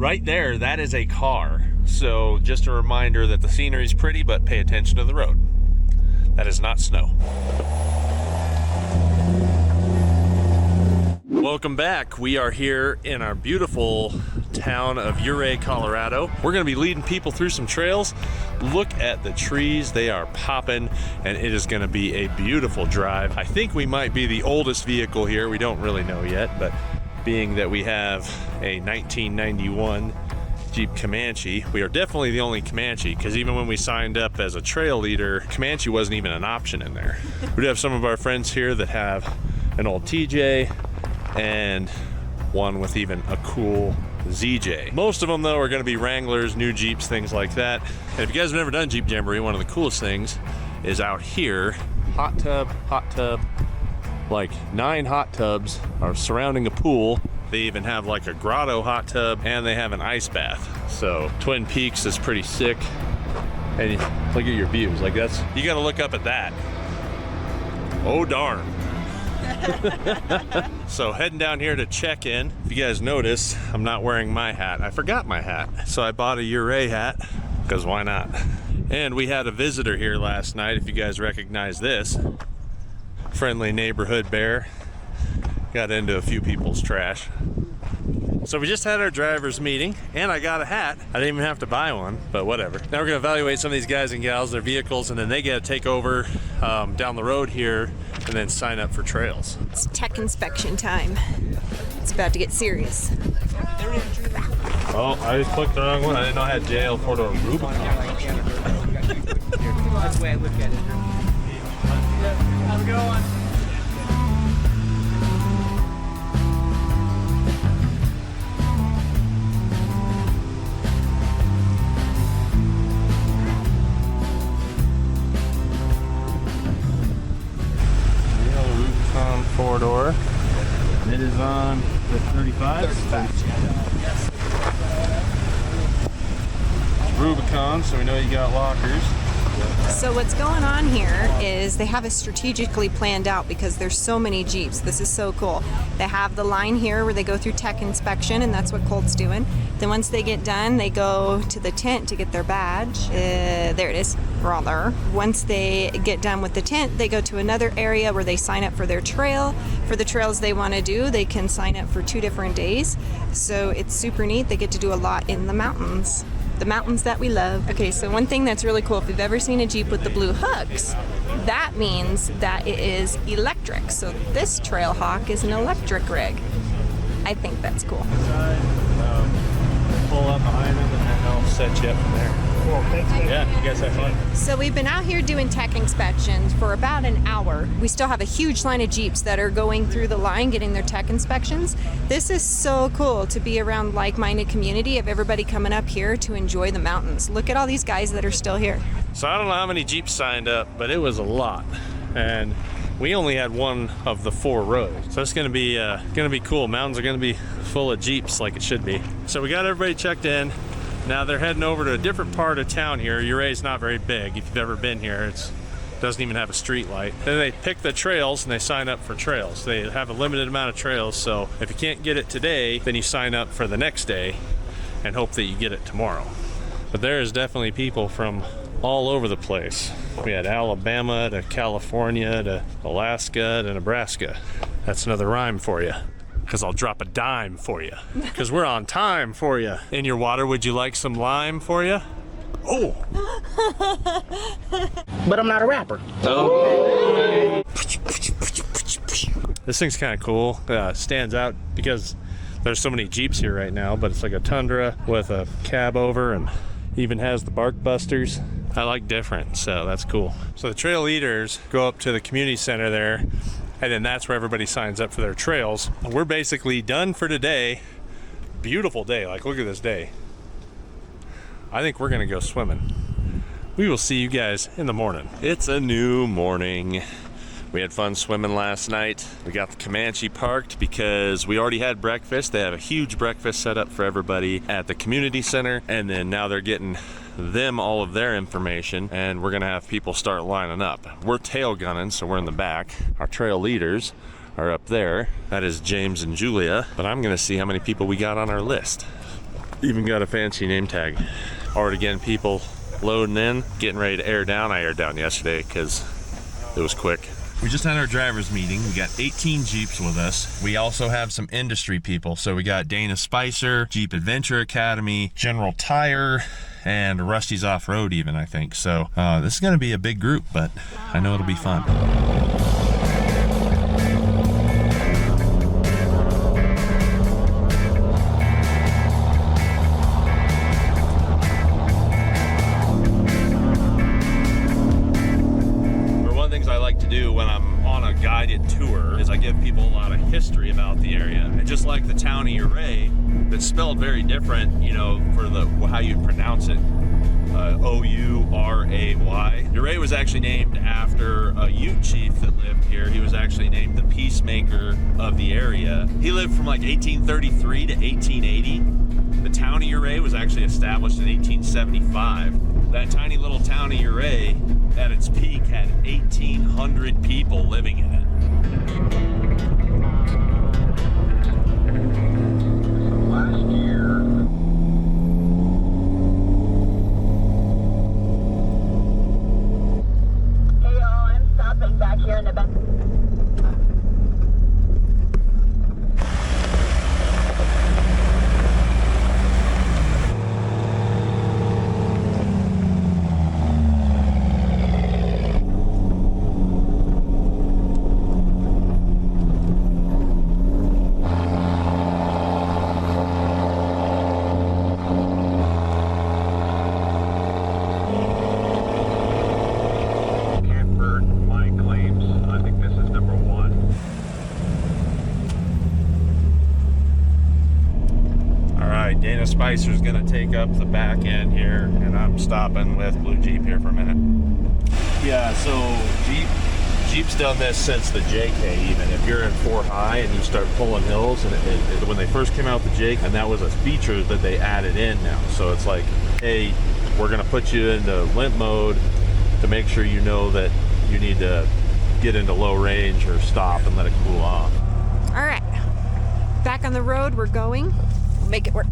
Right there, that is a car. So just a reminder that the scenery is pretty, but pay attention to the road. That is not snow. Welcome back. We are here in our beautiful town of Ouray, Colorado. We're gonna be leading people through some trails. Look at the trees, they are popping, and it is gonna be a beautiful drive. I think we might be the oldest vehicle here. We don't really know yet, but being that we have a 1991 Jeep Comanche, we are definitely the only Comanche, because even when we signed up as a trail leader, Comanche wasn't even an option in there. We have some of our friends here that have an old TJ and one with even a cool ZJ. Most of them though are going to be Wranglers, new Jeeps, things like that. And if you guys have never done Jeep Jamboree, one of the coolest things is out here, hot tub, like 9 hot tubs are surrounding a pool. They even have like a grotto hot tub, and they have an ice bath. So Twin Peaks is pretty sick. And look at your views, like that's, you got to look up at that. Oh darn. So heading down here to check in. If you guys notice, I'm not wearing my hat. I forgot my hat. So I bought a Ouray hat, because why not? And we had a visitor here last night, if you guys recognize this. Friendly neighborhood bear. Got into a few people's trash. So we just had our driver's meeting, and I got a hat. I didn't even have to buy one, but whatever. Now we're gonna evaluate some of these guys and gals, their vehicles, and then they get to take over down the road here and then sign up for trails. It's tech inspection time. It's about to get serious. Oh, I just clicked the wrong one. I didn't know I had jail for the Rubicon. That's the way I look at it. How's it going? Four-door. It is on the 35. It's Rubicon, so we know you got lockers. So what's going on here is they have it strategically planned out because there's so many Jeeps. This is so cool. They have the line here where they go through tech inspection, and that's what Colt's doing. Then once they get done, they go to the tent to get their badge. There it is, rather. Once they get done with the tent, they go to another area where they sign up for their trail. For the trails they want to do, they can sign up for 2 different days. So it's super neat. They get to do a lot in the mountains. The mountains that we love. Okay, so one thing that's really cool, if you've ever seen a Jeep with the blue hooks, that means that it is electric. So this Trailhawk is an electric rig. I think that's cool. Pull up behind them, and then they'll set you up from there. Cool, thanks. Yeah, you guys have fun. So we've been out here doing tech inspections for about an hour. We still have a huge line of Jeeps that are going through the line getting their tech inspections. This is so cool to be around like-minded community of everybody coming up here to enjoy the mountains. Look at all these guys that are still here. So I don't know how many Jeeps signed up, but it was a lot. And we only had one of the 4 rows. So it's gonna be cool. Mountains are gonna be full of Jeeps like it should be. So we got everybody checked in. Now they're heading over to a different part of town here. Ouray's not very big. If you've ever been here, it doesn't even have a street light. Then they pick the trails and they sign up for trails. They have a limited amount of trails, so if you can't get it today, then you sign up for the next day and hope that you get it tomorrow. But there is definitely people from all over the place. We had Alabama to California to Alaska to Nebraska. That's another rhyme for you. Because I'll drop a dime for you. Because we're on time for you. In your water, would you like some lime for you? Oh! But I'm not a rapper. Oh. This thing's kind of cool. Stands out because there's so many Jeeps here right now, but it's like a Tundra with a cab over and even has the bark busters. I like different, so that's cool. So the trail leaders go up to the community center there, and then that's where everybody signs up for their trails. We're basically done for today. Beautiful day, like look at this day. I think we're gonna go swimming. We will see you guys in the morning. It's a new morning. We had fun swimming last night. We got the Comanche parked because we already had breakfast. They have a huge breakfast set up for everybody at the community center, and then now they're getting them all of their information, and we're gonna have people start lining up. We're tail gunning, so we're in the back. Our trail leaders are up there. That is James and Julia, but I'm gonna see how many people we got on our list. Even got a fancy name tag. Already getting people loading in, getting ready to air down. I aired down yesterday because it was quick. We just had our driver's meeting. We got 18 Jeeps with us. We also have some industry people. So we got Dana Spicer, Jeep Adventure Academy, General Tire, and Rusty's Off-Road even, I think. So this is gonna be a big group, but I know it'll be fun. When I'm on a guided tour is I give people a lot of history about the area. And just like the town of Ouray, that's spelled very different, you know, for the how you pronounce it, O-U-R-A-Y. Ouray was actually named after a Ute chief that lived here. He was actually named the peacemaker of the area. He lived from like 1833 to 1880. The town of Ouray was actually established in 1875. That tiny little town of Ouray at its peak had 1,800 people living in it. Last year, hey y'all, I'm stopping back here in the back. Dana Spicer's gonna take up the back end here, and I'm stopping with Blue Jeep here for a minute. Yeah, so Jeep's done this since the JK even. If you're in Fort High and you start pulling hills, and when they first came out the JK, and that was a feature that they added in now. So it's like, hey, we're gonna put you into limp mode to make sure you know that you need to get into low range or stop and let it cool off. All right, back on the road, we're going. We'll make it work.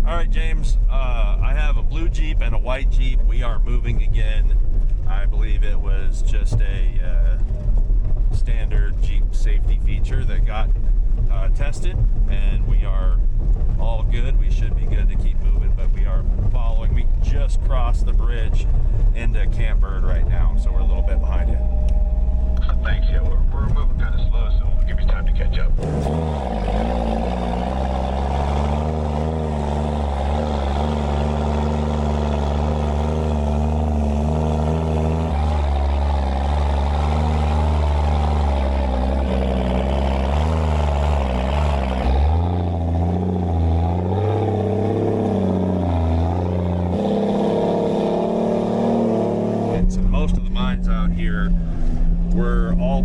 All right, James, I have a blue Jeep and a white Jeep. We are moving again. I believe it was just a standard Jeep safety feature that got tested, and we are all good. We should be good to keep moving, but we are following. We just crossed the bridge into Camp Bird right now, so we're a little bit behind you. Thanks, yeah, we're moving kind of slow, so we'll give you time to catch up.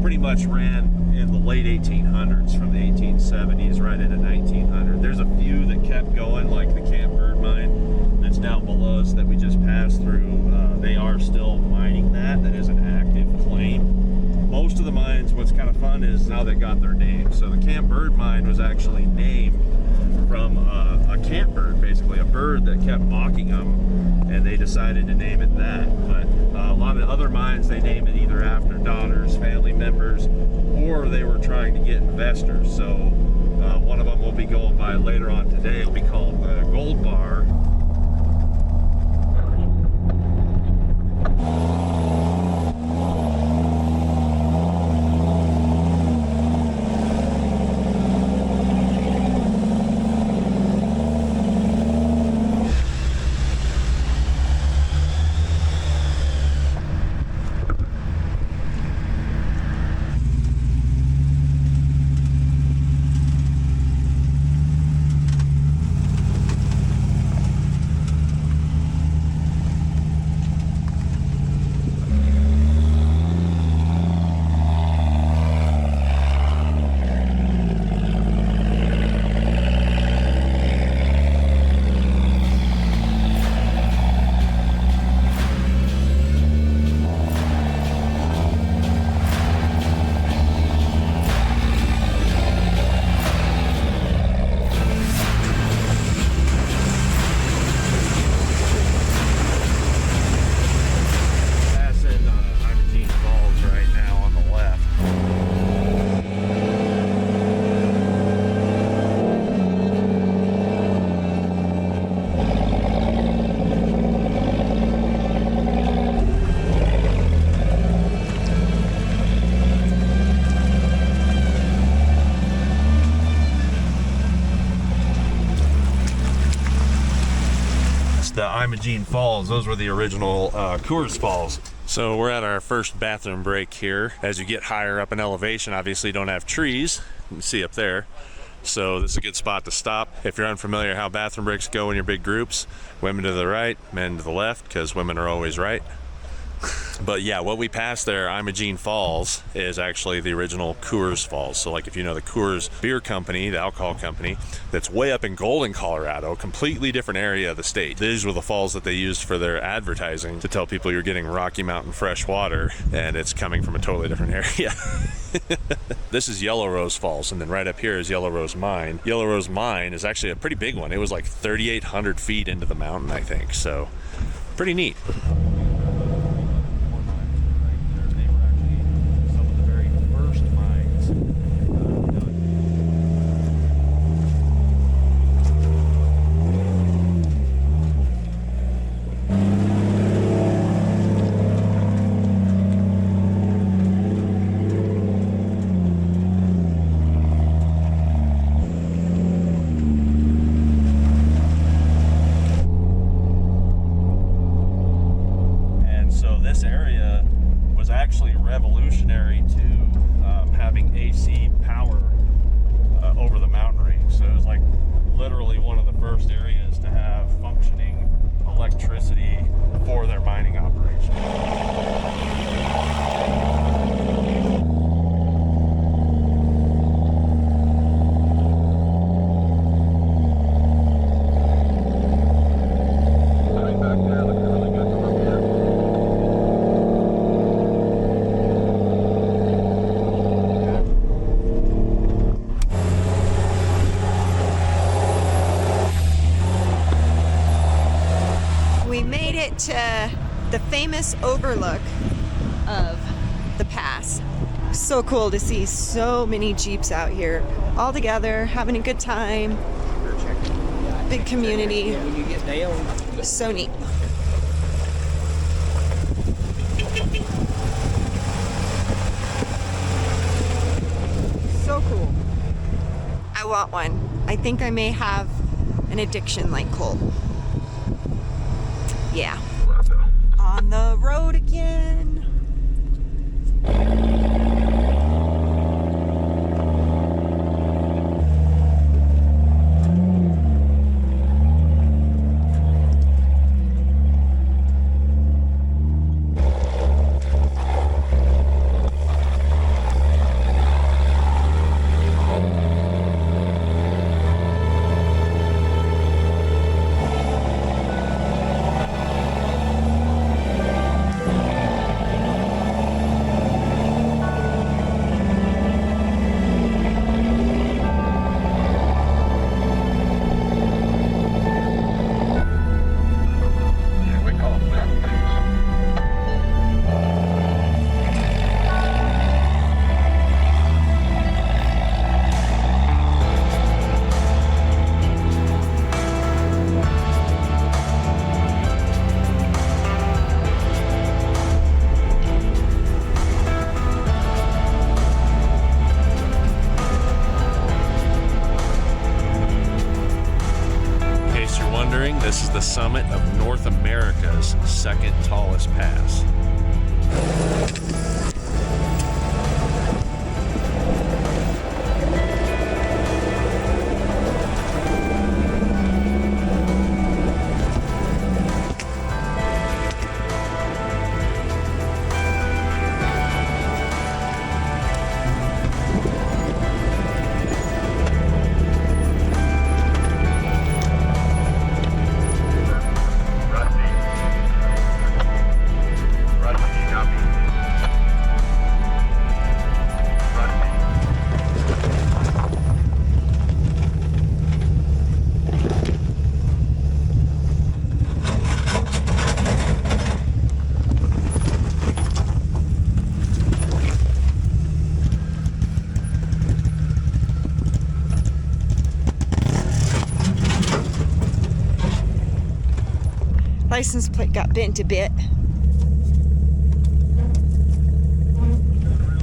Pretty much ran in the late 1800s, from the 1870s right into 1900. There's a few that kept going, like the Camp Bird mine that's down below us that we just passed through. They are still mining that. That is an active claim. Most of the mines, what's kind of fun is now they got their name. So the Camp Bird mine was actually named from a camp bird, basically a bird that kept mocking them, and they decided to name it that. But a lot of other mines, they name it either after daughters, family members, or they were trying to get investors. So one of them will be going by later on today. It'll be called Gold Bar. Imogene Falls. Those were the original Coors Falls. So we're at our first bathroom break here. As you get higher up in elevation, obviously you don't have trees. You can see up there. So this is a good spot to stop. If you're unfamiliar how bathroom breaks go in your big groups, women to the right, men to the left, because women are always right. But yeah, what we passed there, Imogene Falls, is actually the original Coors Falls. So like if you know the Coors beer company, the alcohol company, that's way up in Golden, Colorado, completely different area of the state. These were the falls that they used for their advertising to tell people you're getting Rocky Mountain fresh water, and it's coming from a totally different area. This is Yellow Rose Falls, and then right up here is Yellow Rose Mine. Yellow Rose Mine is actually a pretty big one. It was like 3,800 feet into the mountain, I think. So pretty neat. Revolutionary to having AC power over the mountain range. So it was like literally one of the first areas to have functioning electricity for their mining operation. To the famous overlook of the pass. So cool to see so many Jeeps out here all together having a good time. Big community. So neat. So cool. I want one. I think I may have an addiction like Colt. Yeah. On the road again. This is the summit of North America's second tallest pass. License plate got bent a bit.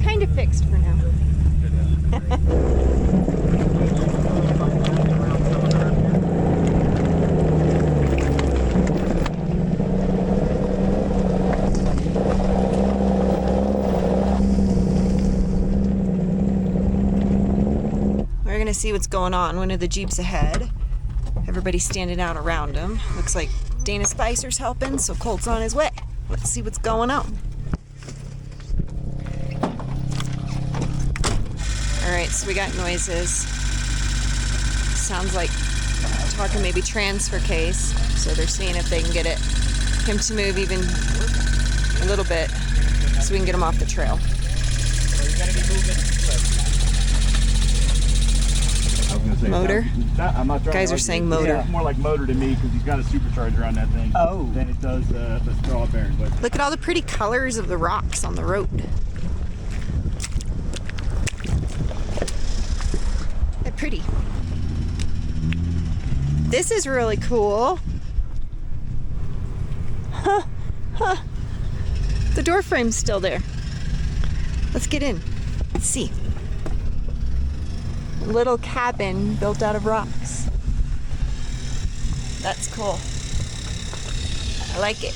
Kind of fixed for now. gonna see what's going on. One of the Jeeps ahead. Everybody's standing out around him. Looks like Dana Spicer's helping, so Colt's on his way. Let's see what's going on. All right, so we got noises. Sounds like talking maybe transfer case. So they're seeing if they can get him to move even a little bit so we can get him off the trail. Motor? I'm not Guys are saying motor. Yeah, it's more like motor to me because he's got a supercharger on that thing. Oh. Than it does the straw bearing. But Look at all the pretty colors of the rocks on the road. They're pretty. This is really cool. Huh. Huh. The door frame's still there. Let's get in. Let's see. Little cabin built out of rocks. That's cool. I like it.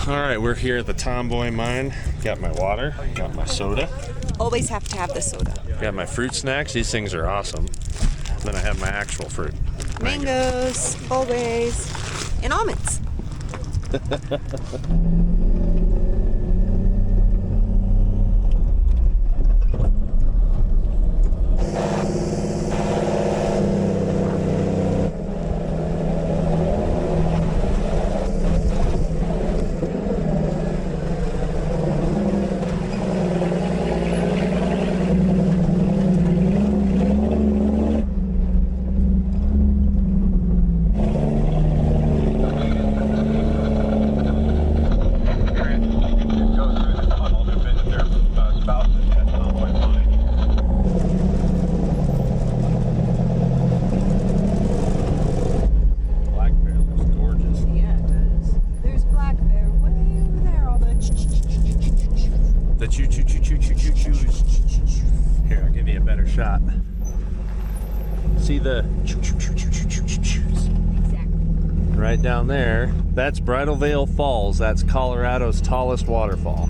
All right, we're here at the Tomboy mine. Got my water, got my soda, Always have to have the soda. got my fruit snacks. These things are awesome. Then I have my actual fruit. Mangoes, always. And almonds. Here, I'll give you a better shot. See the right down there? That's Bridal Veil Falls. That's Colorado's tallest waterfall.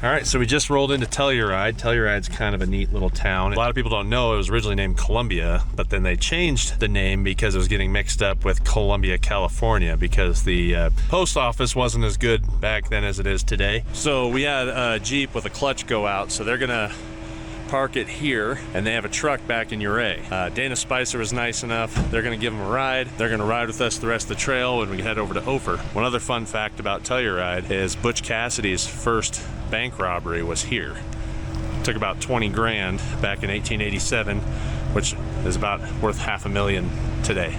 All right, so we just rolled into Telluride. Telluride's kind of a neat little town. A lot of people don't know it was originally named Columbia, but then they changed the name because it was getting mixed up with Columbia, California, because the post office wasn't as good back then as it is today. So we had a Jeep with a clutch go out, so they're gonna park it here, and they have a truck back in Ouray. Dana Spicer was nice enough. They're gonna give them a ride. They're gonna ride with us the rest of the trail when we head over to Ophir. One other fun fact about Telluride is Butch Cassidy's first bank robbery was here. Took about 20 grand back in 1887, which is about worth $500,000 today.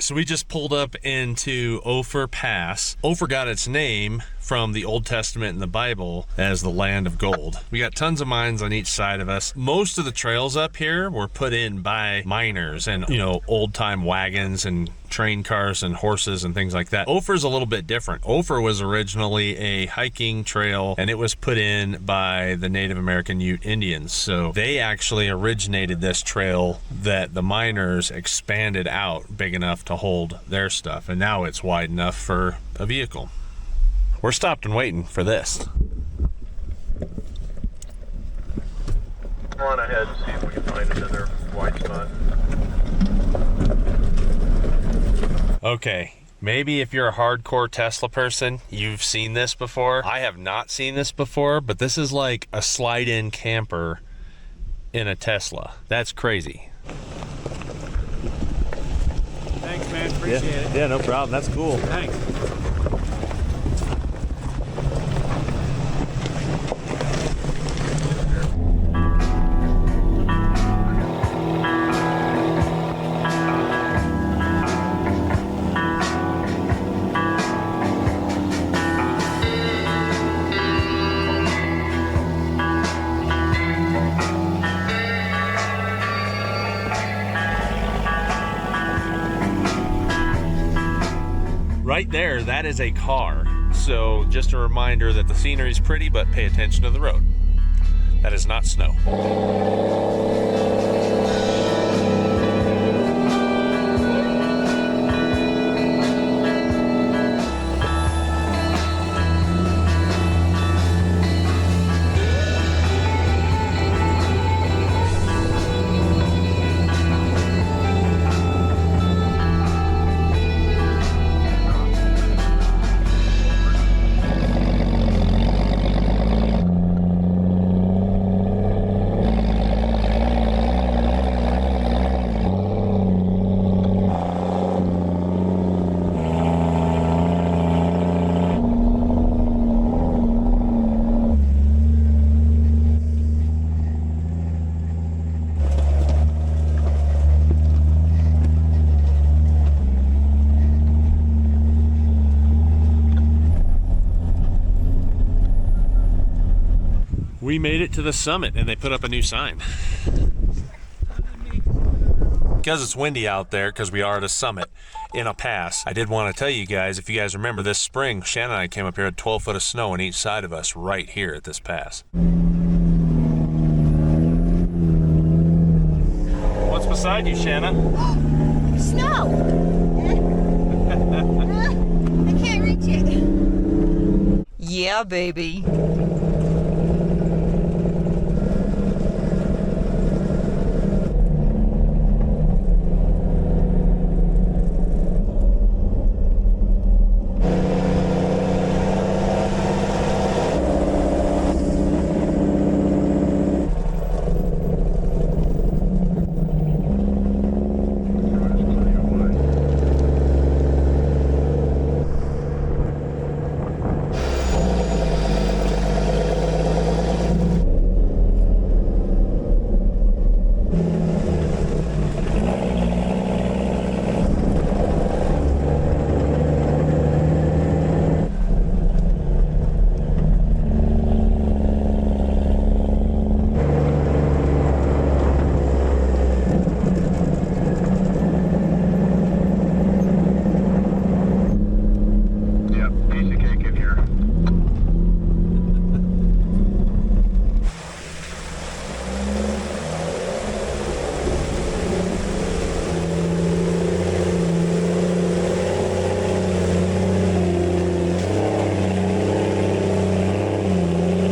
So we just pulled up into Ophir Pass. Ophir got its name from the Old Testament and the Bible as the land of gold. We got tons of mines on each side of us. Most of the trails up here were put in by miners and, you know, old time wagons and train cars and horses and things like that. Ophir's a little bit different. Ophir was originally a hiking trail, and it was put in by the Native American Ute Indians. So they actually originated this trail that the miners expanded out big enough to hold their stuff, and now it's wide enough for a vehicle. We're stopped and waiting for this. Come on ahead and see if we can find another white spot. Okay, maybe if you're a hardcore Tesla person, you've seen this before. I have not seen this before, but this is like a slide-in camper in a Tesla. That's crazy. Thanks, man. Appreciate it. Yeah, no problem. That's cool. Thanks. Right there, that is a car. So just a reminder that the scenery is pretty, but pay attention to the road. That is not snow. We made it to the summit and they put up a new sign. Because it's windy out there, because we are at a summit in a pass, I did want to tell you guys, if you guys remember this spring, Shannon and I came up here at 12 foot of snow on each side of us right here at this pass. What's beside you, Shannon? Snow! I can't reach it. Yeah, baby.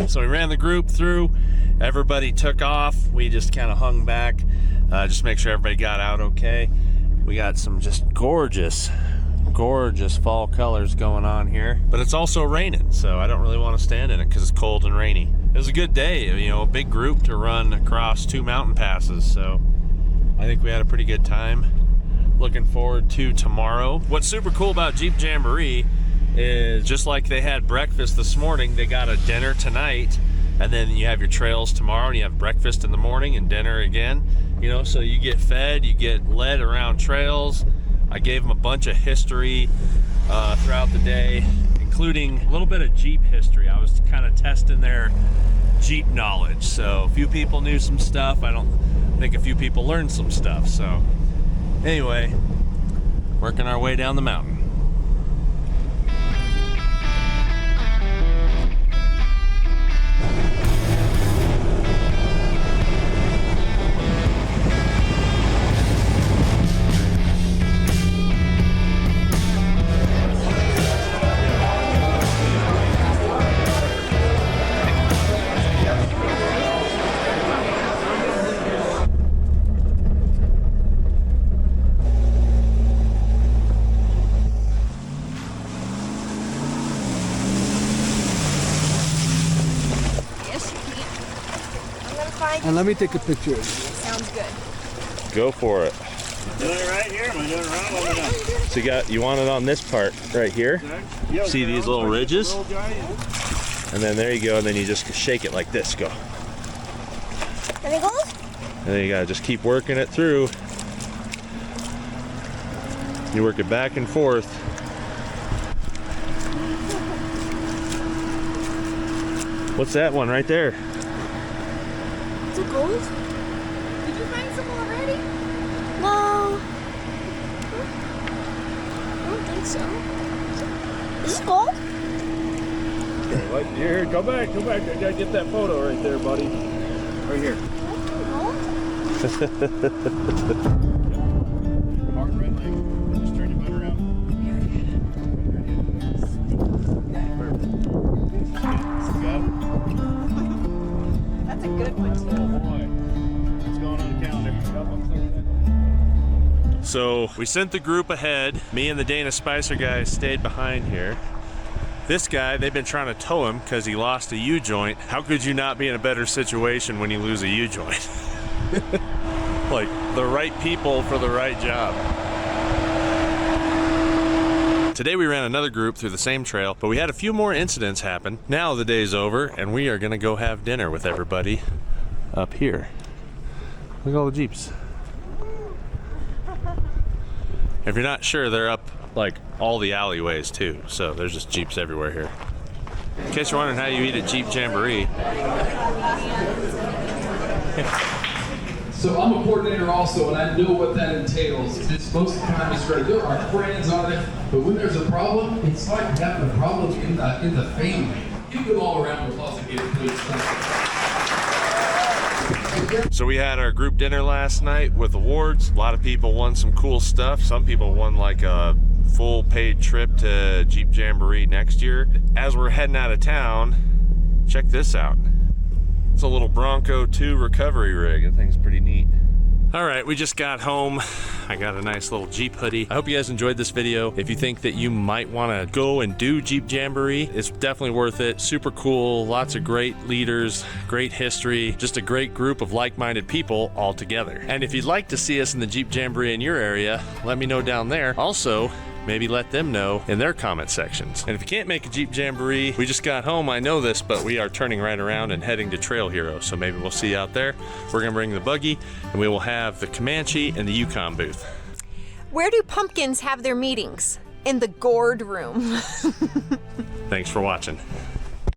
So we ran the group through, everybody took off, we just kind of hung back, just make sure everybody got out okay. We got some just gorgeous fall colors going on here, but it's also raining, so I don't really want to stand in it because it's cold and rainy. It was a good day, you know, a big group to run across 2 mountain passes, so I think we had a pretty good time. Looking forward to tomorrow. What's super cool about Jeep Jamboree is just like they had breakfast this morning, they got a dinner tonight, and then you have your trails tomorrow, and you have breakfast in the morning and dinner again, you know, so you get fed, you get led around trails, I gave them a bunch of history throughout the day, including a little bit of Jeep history. I was kind of testing their Jeep knowledge. So a few people knew some stuff. I don't think a few people learned some stuff. So anyway, working our way down the mountain. And let me take a picture of you. Sounds good. Go for it. Doing it right here? Am I doing it wrong? Let me know. So you want it on this part right here. Yo, See these little ridges? And then there you go, and then you just shake it like this. Go. Let me go. And then you gotta just keep working it through. You work it back and forth. What's that one right there? Is it gold? Did you find some already? No. I don't think so. Is this gold? Right here, go back. I gotta get that photo right there, buddy. Right here. That's gold? Hard right leg. Just turn your butt around. That's a good one too. Oh boy. What's going on the calendar? So we sent the group ahead. Me and the Dana Spicer guys stayed behind here. This guy, they've been trying to tow him because he lost a U-joint. How could you not be in a better situation when you lose a U-joint? Like, the right people for the right job. Today we ran another group through the same trail, but we had a few more incidents happen. Now the day's over, and we are gonna go have dinner with everybody up here. Look at all the Jeeps. If you're not sure, they're up like all the alleyways too, so there's just Jeeps everywhere here. In case you're wondering how you eat a Jeep Jamboree. So I'm a coordinator also, and I know what that entails. It's most of the time it's great. There are friends on it, but when there's a problem, it's like having a problem in the family. Give them all around of applause again, please. So we had our group dinner last night with awards. A lot of people won some cool stuff. Some people won like a full paid trip to Jeep Jamboree next year. As we're heading out of town, check this out. It's a little Bronco 2 recovery rig. That thing's pretty neat. All right, we just got home. I got a nice little Jeep hoodie. I hope you guys enjoyed this video. If you think that you might want to go and do Jeep Jamboree, it's definitely worth it. Super cool, lots of great leaders, great history, just a great group of like-minded people all together. And if you'd like to see us in the Jeep Jamboree in your area, let me know down there. Also, maybe let them know in their comment sections. And if you can't make a Jeep Jamboree, we just got home, I know this, but we are turning right around and heading to Trail Hero, so maybe we'll see you out there. We're gonna bring the buggy, and we will have the Comanche and the Yukon booth. Where do pumpkins have their meetings? In the gourd room. Thanks for watching.